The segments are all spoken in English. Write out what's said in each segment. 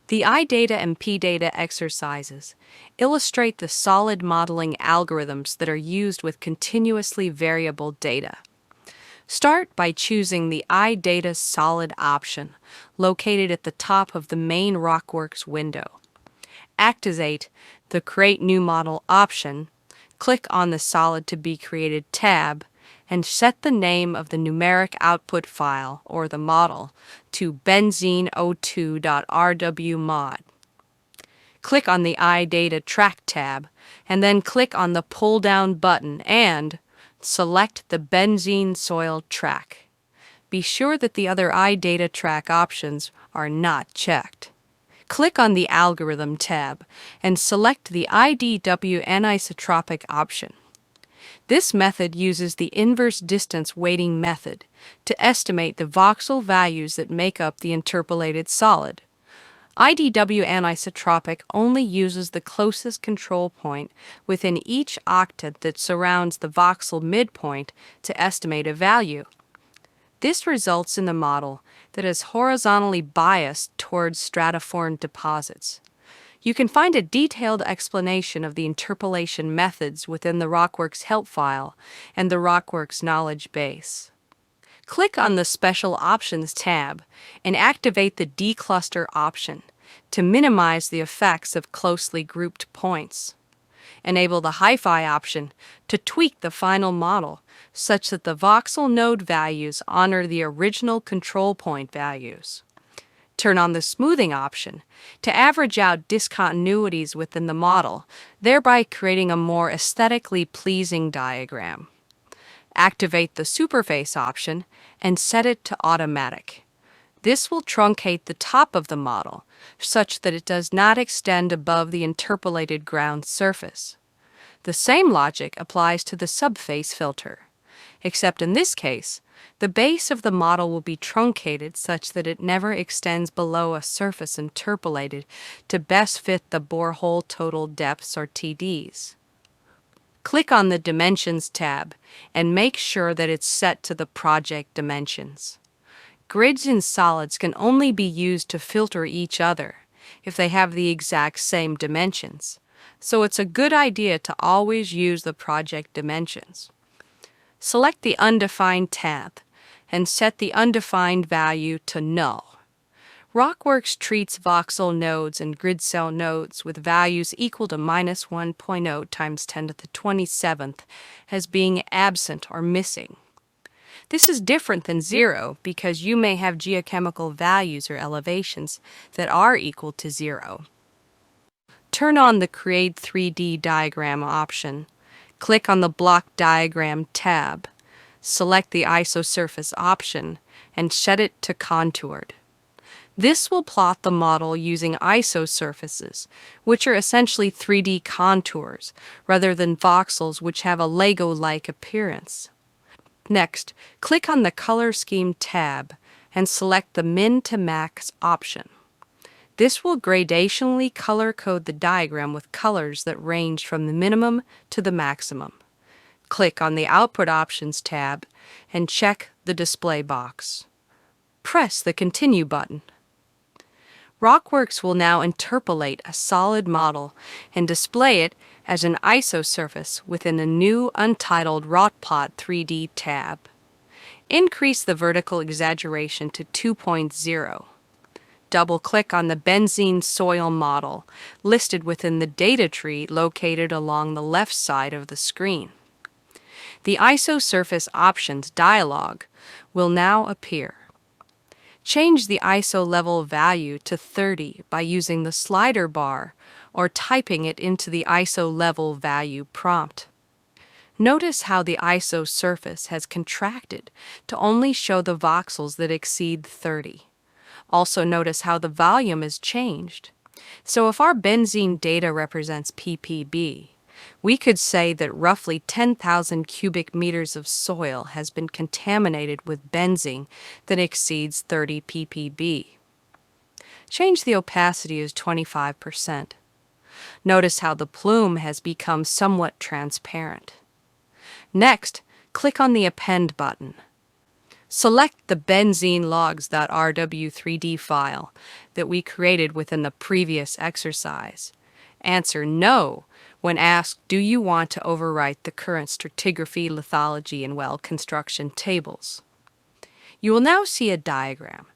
The iData and pData exercises illustrate the solid modeling algorithms that are used with continuously variable data. Start by choosing the iData Solid option, located at the top of the main RockWorks window. Activate the Create New Model option, click on the Solid to be Created tab, and set the name of the numeric output file, or the model, to benzene02.rwmod. Click on the iData Track tab, and then click on the pull-down button and select the benzene soil track. Be sure that the other iData Track options are not checked. Click on the Algorithm tab and select the IDW anisotropic option. This method uses the inverse distance weighting method to estimate the voxel values that make up the interpolated solid. IDW anisotropic only uses the closest control point within each octet that surrounds the voxel midpoint to estimate a value. This results in a model that is horizontally biased towards stratiform deposits. You can find a detailed explanation of the interpolation methods within the RockWorks help file and the RockWorks knowledge base. Click on the Special Options tab and activate the Decluster option to minimize the effects of closely grouped points. Enable the Hi-Fi option to tweak the final model such that the voxel node values honor the original control point values. Turn on the Smoothing option to average out discontinuities within the model, thereby creating a more aesthetically pleasing diagram. Activate the Superface option and set it to Automatic. This will truncate the top of the model such that it does not extend above the interpolated ground surface. The same logic applies to the Subface filter, except in this case, the base of the model will be truncated such that it never extends below a surface interpolated to best fit the borehole total depths, or TDs. Click on the Dimensions tab and make sure that it's set to the project dimensions. Grids in solids can only be used to filter each other if they have the exact same dimensions, so it's a good idea to always use the project dimensions. Select the Undefined tab and set the undefined value to null. RockWorks treats voxel nodes and grid cell nodes with values equal to -1.0 times 10 to the 27th as being absent or missing. This is different than 0 because you may have geochemical values or elevations that are equal to 0. Turn on the Create 3D Diagram option. Click on the Block Diagram tab. Select the Isosurface option and set it to Contoured. This will plot the model using isosurfaces, which are essentially 3D contours, rather than voxels which have a Lego-like appearance. Next, click on the Color Scheme tab and select the Min to Max option. This will gradationally color code the diagram with colors that range from the minimum to the maximum. Click on the Output Options tab and check the display box. Press the Continue button. RockWorks will now interpolate a solid model and display it as an isosurface within a new untitled RockPlot 3D tab. Increase the vertical exaggeration to 2.0. Double-click on the benzene soil model listed within the data tree located along the left side of the screen. The Isosurface Options dialog will now appear. Change the ISO level value to 30 by using the slider bar or typing it into the ISO level value prompt. Notice how the ISO surface has contracted to only show the voxels that exceed 30. Also notice how the volume is changed. So if our benzene data represents ppb, we could say that roughly 10,000 cubic meters of soil has been contaminated with benzene that exceeds 30 ppb. Change the opacity as 25%. Notice how the plume has become somewhat transparent. Next, click on the Append button. Select the benzenelogs.rw3d file that we created within the previous exercise. Answer no when asked, do you want to overwrite the current stratigraphy, lithology, and well construction tables? You will now see a diagram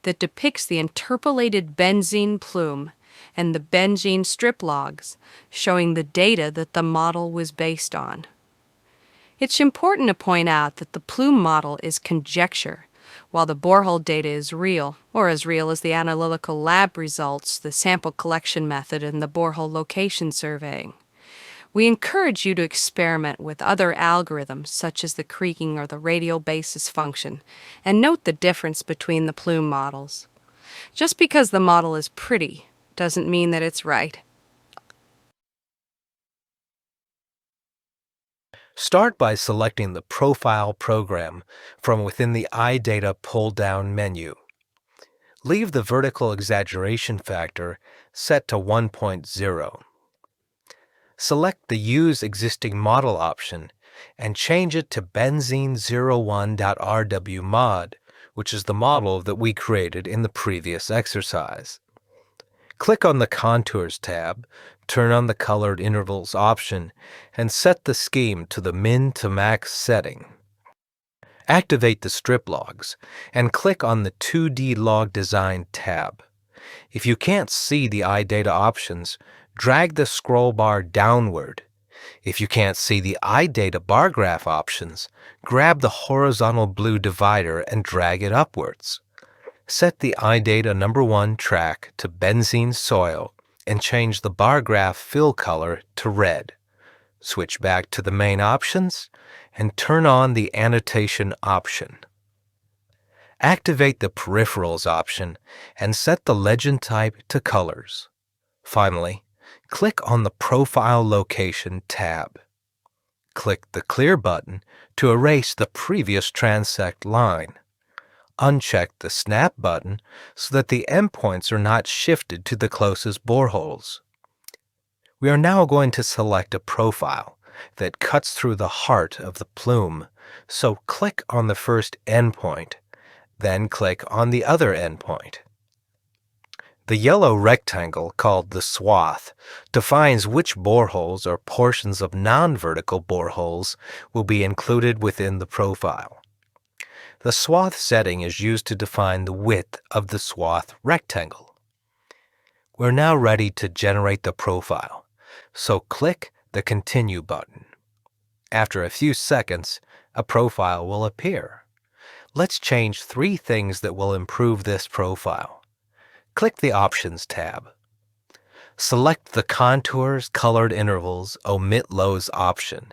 that depicts the interpolated benzene plume and the benzene strip logs, showing the data that the model was based on. It's important to point out that the plume model is conjecture, while the borehole data is real, or as real as the analytical lab results, the sample collection method, and the borehole location surveying. We encourage you to experiment with other algorithms such as the creaking or the radial basis function, and note the difference between the plume models. Just because the model is pretty doesn't mean that it's right. Start by selecting the Profile program from within the iData pull-down menu. Leave the vertical exaggeration factor set to 1.0. Select the Use Existing Model option and change it to benzene01.rwmod, which is the model that we created in the previous exercise. Click on the Contours tab, turn on the Colored Intervals option, and set the scheme to the min to max setting. Activate the strip logs and click on the 2D Log Design tab. If you can't see the iData options, drag the scroll bar downward. If you can't see the iData bar graph options, grab the horizontal blue divider and drag it upwards. Set the iData number 1 track to benzene soil and change the bar graph fill color to red. Switch back to the main options and turn on the annotation option. Activate the peripherals option and set the legend type to colors. Finally, click on the Profile Location tab. Click the Clear button to erase the previous transect line. Uncheck the Snap button so that the endpoints are not shifted to the closest boreholes. We are now going to select a profile that cuts through the heart of the plume, so click on the first endpoint, then click on the other endpoint. The yellow rectangle called the swath defines which boreholes or portions of non-vertical boreholes will be included within the profile. The swath setting is used to define the width of the swath rectangle. We're now ready to generate the profile, so click the Continue button. After a few seconds, a profile will appear. Let's change 3 things that will improve this profile. Click the Options tab. Select the Contours, Colored Intervals, Omit Lows option,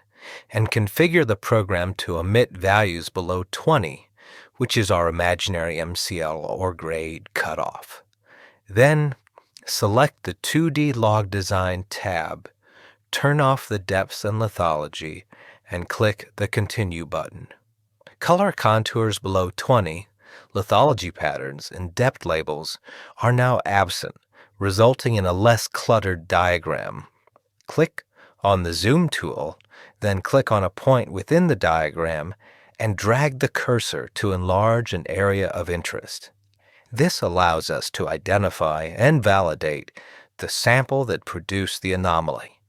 and configure the program to omit values below 20, which is our imaginary MCL or grade cutoff. Then, select the 2D Log Design tab, turn off the depths and lithology, and click the Continue button. Color contours below 20, lithology patterns, and depth labels are now absent, resulting in a less cluttered diagram. Click on the Zoom tool, then click on a point within the diagram and drag the cursor to enlarge an area of interest. This allows us to identify and validate the sample that produced the anomaly.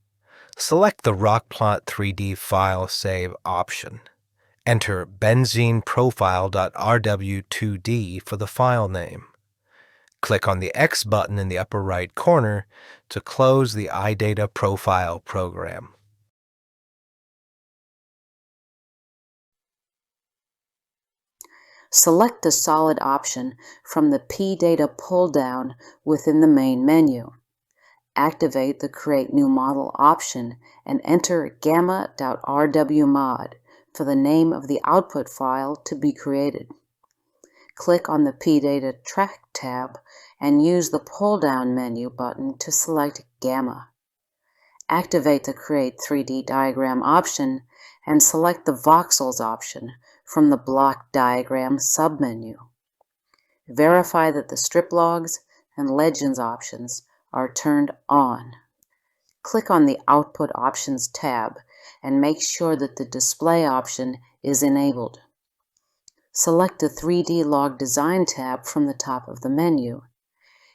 Select the Rockplot 3D File Save option. Enter benzeneprofile.rw2d for the file name. Click on the X button in the upper right corner to close the iData Profile program. Select the Solid option from the pData pull-down within the main menu. Activate the Create New Model option and enter gamma.rwmod for the name of the output file to be created. Click on the pData Track tab and use the pull-down menu button to select Gamma. Activate the Create 3D Diagram option and select the Voxels option from the Block Diagram submenu. Verify that the strip logs and legends options are turned on. Click on the Output Options tab and make sure that the Display option is enabled. Select the 3D Log Design tab from the top of the menu.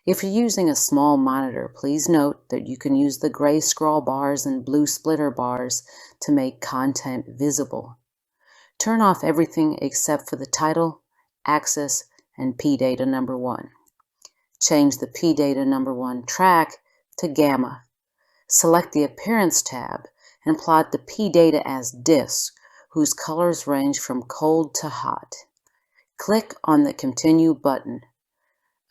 If you're using a small monitor, please note that you can use the gray scroll bars and blue splitter bars to make content visible. Turn off everything except for the title, axis, and P-data number 1. Change the P-data number 1 track to gamma. Select the Appearance tab and plot the P-data as disks, whose colors range from cold to hot. Click on the Continue button.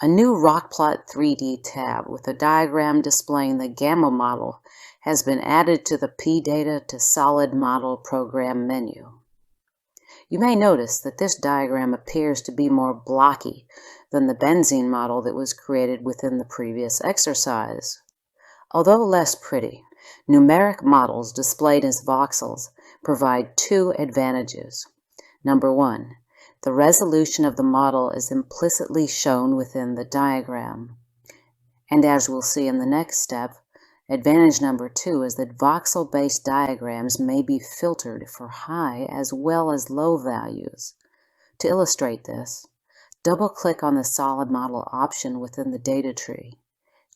A new RockPlot 3D tab with a diagram displaying the gamma model has been added to the P-data to Solid Model Program menu. You may notice that this diagram appears to be more blocky than the benzene model that was created within the previous exercise. Although less pretty, numeric models displayed as voxels provide two advantages. Number 1, the resolution of the model is implicitly shown within the diagram. And as we'll see in the next step, advantage number 2 is that voxel-based diagrams may be filtered for high as well as low values. To illustrate this, double-click on the Solid Model option within the data tree.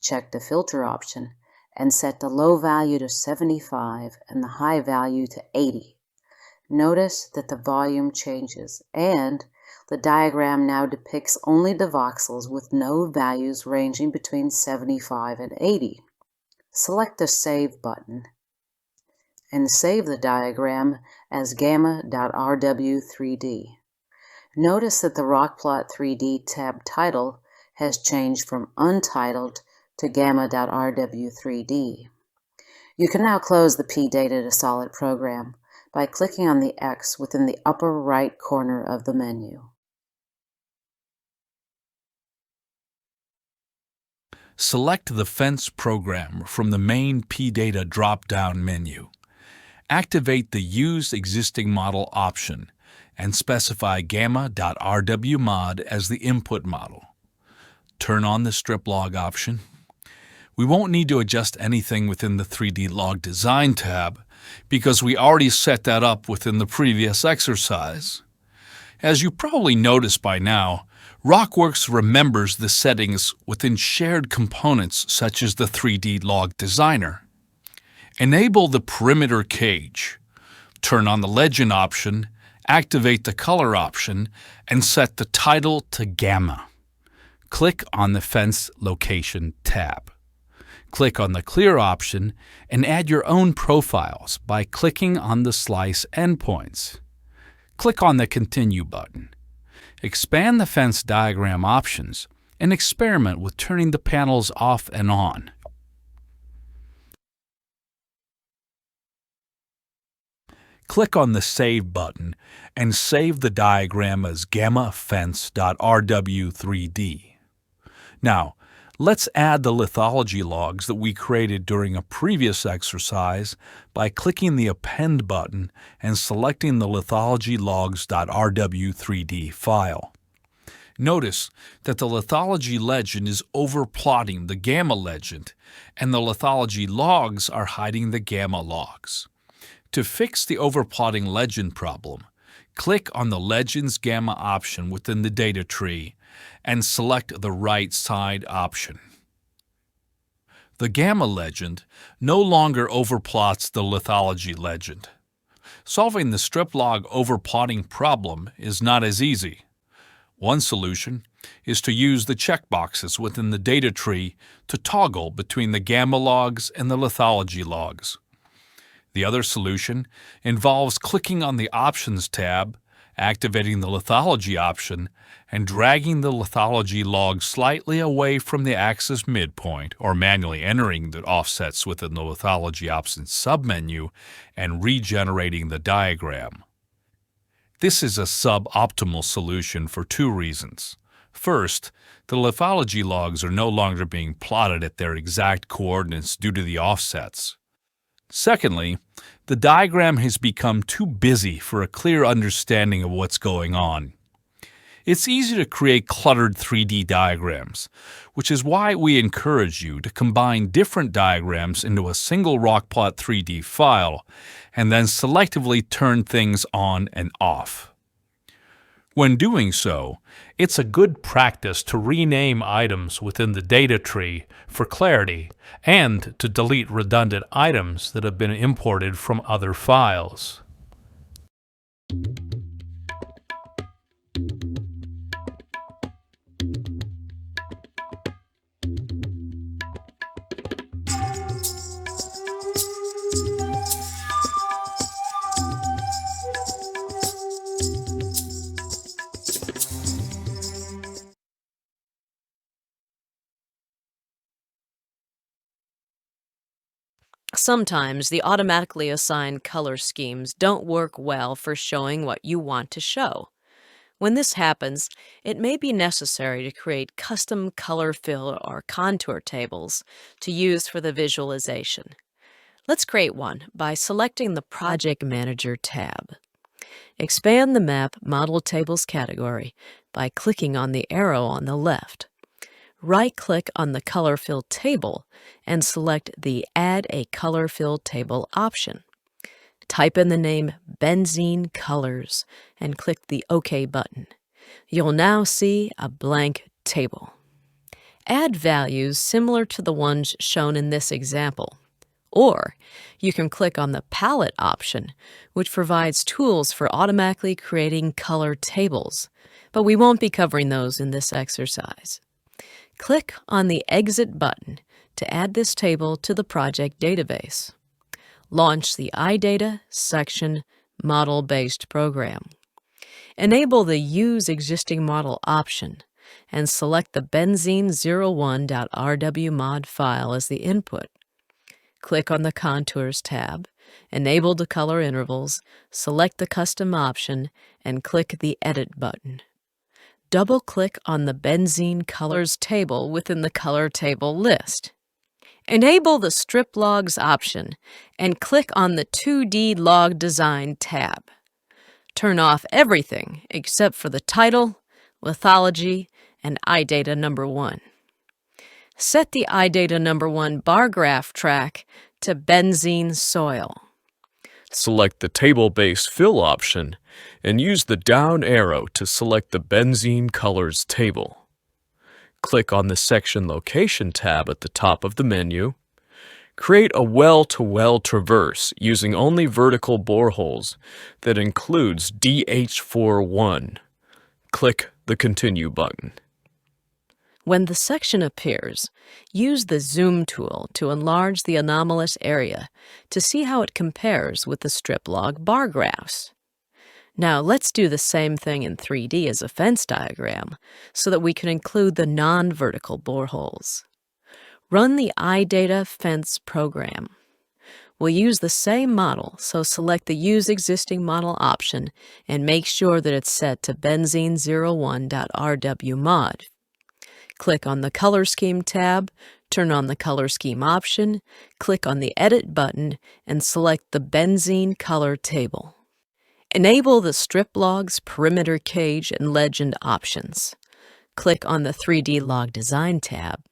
Check the Filter option and set the low value to 75 and the high value to 80. Notice that the volume changes and the diagram now depicts only the voxels with no values ranging between 75 and 80. Select the Save button and save the diagram as gamma.rw3d. Notice that the RockPlot 3D tab title has changed from Untitled to gamma.rw3d. You can now close the P-data to Solid program by clicking on the X within the upper right corner of the menu. Select the Fence program from the main P-data drop-down menu. Activate the Use Existing Model option and specify gamma.rwmod as the input model. Turn on the Strip Log option. We won't need to adjust anything within the 3D Log Design tab because we already set that up within the previous exercise. As you probably noticed by now, RockWorks remembers the settings within shared components such as the 3D Log Designer. Enable the Perimeter Cage. Turn on the Legend option, activate the Color option, and set the title to Gamma. Click on the Fence Location tab. Click on the Clear option and add your own profiles by clicking on the slice endpoints. Click on the Continue button. Expand the fence diagram options and experiment with turning the panels off and on. Click on the Save button and save the diagram as gammafence.rw3d. Now, let's add the lithology logs that we created during a previous exercise by clicking the Append button and selecting the lithologylogs.rw3d file. Notice that the lithology legend is overplotting the gamma legend, and the lithology logs are hiding the gamma logs. To fix the overplotting legend problem, click on the Legends Gamma option within the data tree and select the right side option. The gamma legend no longer overplots the lithology legend. Solving the strip log overplotting problem is not as easy. One solution is to use the checkboxes within the data tree to toggle between the gamma logs and the lithology logs. The other solution involves clicking on the Options tab, activating the lithology option, and dragging the lithology log slightly away from the axis midpoint, or manually entering the offsets within the lithology options submenu and regenerating the diagram. This is a suboptimal solution for two reasons. First, the lithology logs are no longer being plotted at their exact coordinates due to the offsets. Secondly, the diagram has become too busy for a clear understanding of what's going on. It's easy to create cluttered 3D diagrams, which is why we encourage you to combine different diagrams into a single RockPlot 3D file and then selectively turn things on and off. When doing so, it's a good practice to rename items within the data tree for clarity and to delete redundant items that have been imported from other files. Sometimes the automatically assigned color schemes don't work well for showing what you want to show. When this happens, it may be necessary to create custom color fill or contour tables to use for the visualization. Let's create one by selecting the Project Manager tab. Expand the Map Model Tables category by clicking on the arrow on the left. Right-click on the Color Fill table and select the Add a Color Fill Table option. Type in the name Benzene Colors and click the OK button. You'll now see a blank table. Add values similar to the ones shown in this example. Or you can click on the Palette option, which provides tools for automatically creating color tables, but we won't be covering those in this exercise. Click on the Exit button to add this table to the project database. Launch the iData section model-based program. Enable the Use Existing Model option and select the benzene01.rwmod file as the input. Click on the Contours tab, enable the color intervals, select the Custom option, and click the Edit button. Double-click on the Benzene Colors table within the Color Table list. Enable the Strip Logs option and click on the 2D Log Design tab. Turn off everything except for the title, lithology, and iData number 1. Set the iData number 1 bar graph track to Benzene Soil. Select the Table-Based Fill option and use the down arrow to select the Benzene Colors table. Click on the Section Location tab at the top of the menu. Create a well-to-well traverse using only vertical boreholes that includes DH41. Click the Continue button. When the section appears, use the Zoom tool to enlarge the anomalous area to see how it compares with the strip log bar graphs. Now let's do the same thing in 3D as a fence diagram so that we can include the non-vertical boreholes. Run the iData Fence program. We'll use the same model, so select the Use Existing Model option and make sure that it's set to benzene01.rwmod. Click on the Color Scheme tab, turn on the Color Scheme option, click on the Edit button, and select the Benzene Color table. Enable the Strip Logs, Perimeter Cage, and Legend options. Click on the 3D Log Design tab.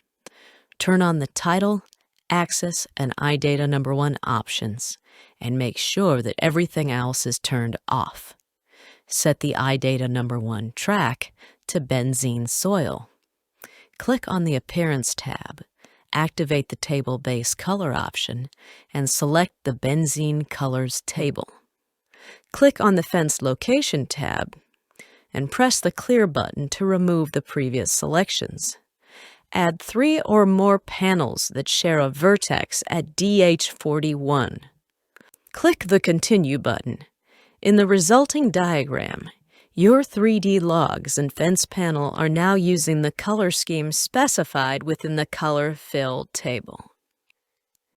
Turn on the Title, Axis, and iData number 1 options, and make sure that everything else is turned off. Set the iData number 1 track to Benzene Soil. Click on the Appearance tab, activate the Table Base Color option, and select the Benzene Colors table. Click on the Fence Location tab and press the Clear button to remove the previous selections. Add 3 or more panels that share a vertex at DH41. Click the Continue button. In the resulting diagram, your 3D logs and fence panel are now using the color scheme specified within the Color Fill table.